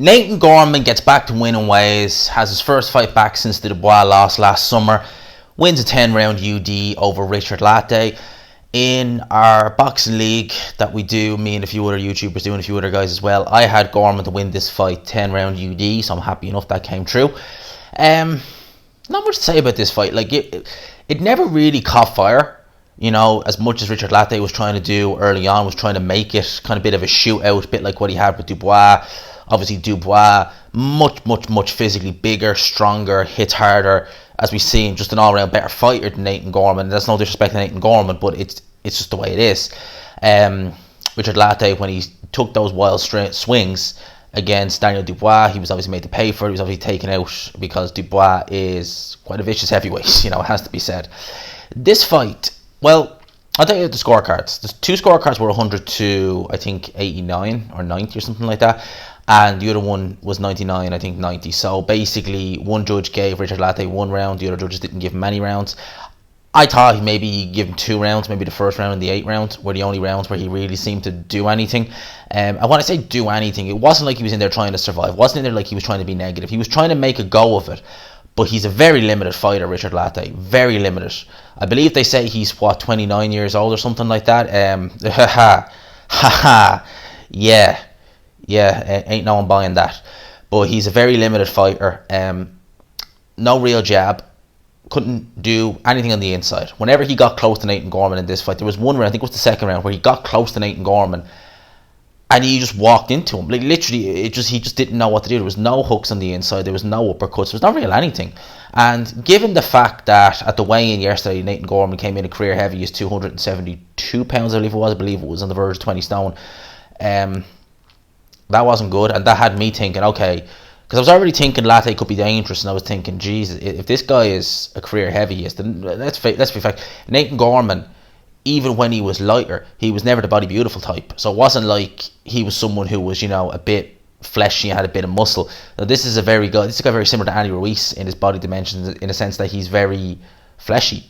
Nathan Gorman gets back to winning ways, has his first fight back since the Dubois loss last summer, wins a 10-round UD over Richard Lartey. In our boxing league that we do, me and a few other YouTubers do and a few other guys as well, I had Gorman to win this fight, 10-round UD, so I'm happy enough that came true. Not much to say about this fight. Like it never really caught fire. You know, as much as Richard Lartey was trying to do early on, was trying to make it kind of bit of a shootout, a bit like what he had with Dubois. Obviously, Dubois, much physically bigger, stronger, hits harder, as we see him, just an all-round better fighter than Nathan Gorman. That's no disrespect to Nathan Gorman, but it's just the way it is. Richard Lartey, when he took those wild swings against Daniel Dubois, he was obviously made to pay for it. He was obviously taken out because Dubois is quite a vicious heavyweight, you know, it has to be said. This fight, well, I'll tell you the scorecards. The two scorecards were 100 to, I think, 89 or 90 or something like that. And the other one was 99, I think 90. So basically, one judge gave Richard Lartey 1 round. The other judges didn't give him any rounds. I thought maybe he'd give him 2 rounds, maybe the first round and the 8th round were the only rounds where he really seemed to do anything. I want to say do anything. It wasn't like he was in there trying to survive. It wasn't in there like he was trying to be negative. He was trying to make a go of it. But he's a very limited fighter, Richard Lartey. Very limited. I believe they say he's, 29 years old or something like that. Yeah, ain't no one buying that. But he's a very limited fighter. No real jab. Couldn't do anything on the inside. Whenever he got close to Nathan Gorman in this fight, there was one round, I think it was the second round, where he got close to Nathan Gorman and he just walked into him. Like literally, he just didn't know what to do. There was no hooks on the inside. There was no uppercuts. There was not really anything. And given the fact that at the weigh-in yesterday, Nathan Gorman came in a career heavy as 272 pounds, I believe it was on the verge of 20 stone. That wasn't good, and that had me thinking, okay, because I was already thinking Lartey could be dangerous, and I was thinking, Jesus, if this guy is a career heavyist, then let's be fact, Nathan Gorman, even when he was lighter, he was never the body beautiful type. So it wasn't like he was someone who was, you know, a bit fleshy and had a bit of muscle. Now, this is a guy very similar to Andy Ruiz in his body dimensions, in a sense that he's very fleshy.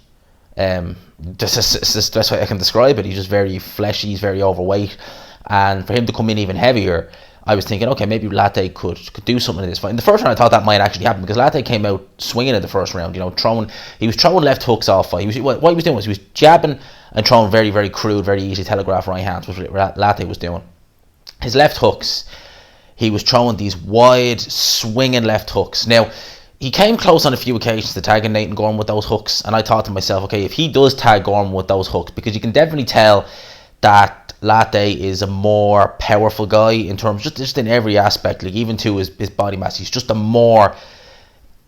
That's the best way I can describe it. He's just very fleshy, he's very overweight, and for him to come in even heavier, I was thinking, okay, maybe Lartey could do something in this fight. In the first round, I thought that might actually happen because Lartey came out swinging in the first round. You know, he was throwing left hooks off. What he was doing was he was jabbing and throwing very, very crude, very easy telegraph right hands, was what Lartey was doing. His left hooks, he was throwing these wide, swinging left hooks. Now, he came close on a few occasions to tagging Nathan Gorman with those hooks, and I thought to myself, okay, if he does tag Gorman with those hooks, because you can definitely tell that Lartey is a more powerful guy in terms, just in every aspect, like even to his body mass. He's just a more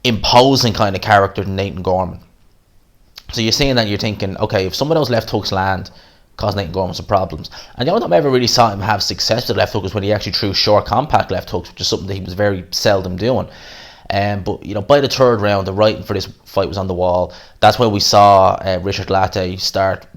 imposing kind of character than Nathan Gorman. So you're seeing that, you're thinking, okay, if some of those left hooks land, cause Nathan Gorman some problems. And the only time I ever really saw him have success with left hook was when he actually threw short, compact left hooks, which is something that he was very seldom doing. But you know, by the third round, the writing for this fight was on the wall. That's where we saw Richard Lartey start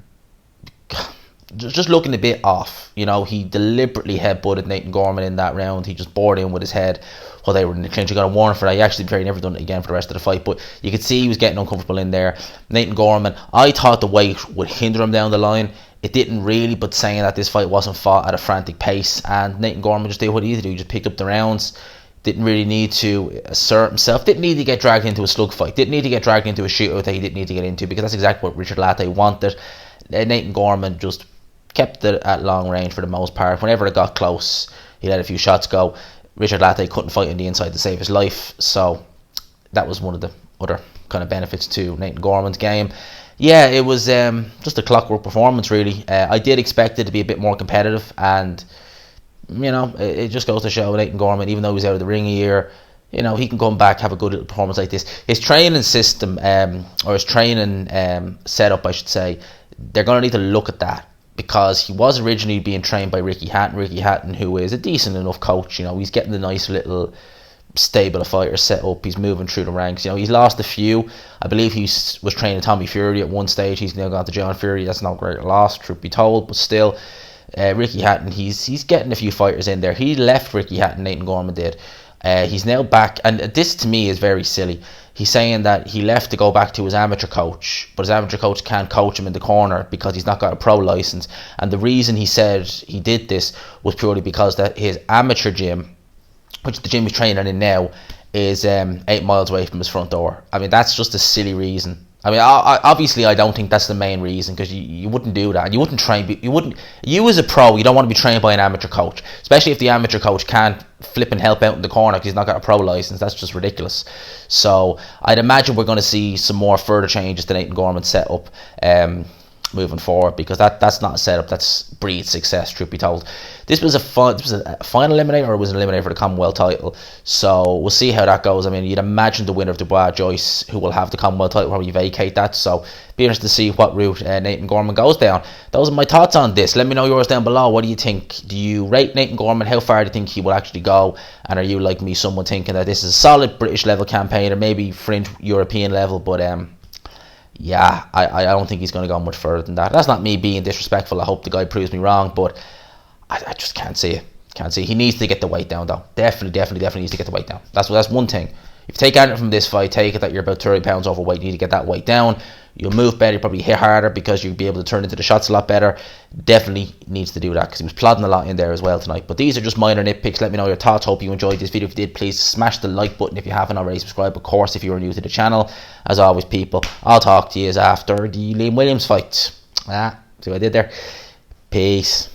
just looking a bit off. You know, he deliberately headbutted Nathan Gorman in that round. He just bored in with his head while they were in the clinch. He got a warning for that. He actually very never done it again for the rest of the fight, but you could see he was getting uncomfortable in there. Nathan Gorman, I thought the weight would hinder him down the line. It didn't really, but saying that this fight wasn't fought at a frantic pace, and Nathan Gorman just did what he needed to do. He just picked up the rounds. Didn't really need to assert himself. Didn't need to get dragged into a slug fight. Didn't need to get dragged into a shootout that he didn't need to get into, because that's exactly what Richard Lartey wanted. Nathan Gorman just kept it at long range for the most part. Whenever it got close, he let a few shots go. Richard Lartey couldn't fight on the inside to save his life, so that was one of the other kind of benefits to Nathan Gorman's game. Yeah, it was just a clockwork performance, really. I did expect it to be a bit more competitive, and you know, it just goes to show Nathan Gorman, even though he was out of the ring a year, you know, he can come back, have a good little performance like this. His training system, or his training setup, I should say, they're going to need to look at that, because he was originally being trained by Ricky Hatton. Ricky Hatton, who is a decent enough coach, you know, he's getting the nice little stable of fighters set up. He's moving through the ranks. You know, he's lost a few. I believe he was training Tommy Fury at one stage. He's now gone to John Fury. That's not great loss, truth be told, but still, Ricky Hatton, he's getting a few fighters in there. He left Ricky Hatton, Nathan Gorman did. He's now back, and this to me is very silly. He's saying that he left to go back to his amateur coach, but his amateur coach can't coach him in the corner because he's not got a pro license. And the reason he said he did this was purely because that his amateur gym which the gym he's training in now, is 8 miles away from his front door. I mean, that's just a silly reason. I mean, obviously, I don't think that's the main reason, because you wouldn't do that. You wouldn't train. You as a pro, you don't want to be trained by an amateur coach, especially if the amateur coach can't flip and help out in the corner because he's not got a pro license. That's just ridiculous. So I'd imagine we're going to see some more further changes to Nathan Gorman's setup moving forward, because that's not a setup that's breeds success, truth be told. This was a final eliminator, or it was an eliminator for the Commonwealth title, so we'll see how that goes. I mean, you'd imagine the winner of Dubois Joyce, who will have the Commonwealth title, probably vacate that, so be interested to see what route Nathan Gorman goes down. Those are my thoughts on this. Let me know yours down below. What do you think? Do you rate Nathan Gorman? How far do you think he will actually go? And are you, like me, someone thinking that this is a solid British level campaign, or maybe fringe European level, but yeah, I don't think he's going to go much further than that. That's not me being disrespectful. I hope the guy proves me wrong, but I just can't see it. Can't see it. He needs to get the weight down, though. Definitely needs to get the weight down. That's one thing. If you take anything from this fight, take it that you're about 30 pounds overweight. You need to get that weight down. You'll move better. You'll probably hit harder because you'll be able to turn into the shots a lot better. Definitely needs to do that, because he was plodding a lot in there as well tonight. But these are just minor nitpicks. Let me know your thoughts. Hope you enjoyed this video. If you did, please smash the like button if you haven't already. Subscribe, of course, if you are new to the channel. As always, people, I'll talk to you after the Liam Williams fight. See what I did there? Peace.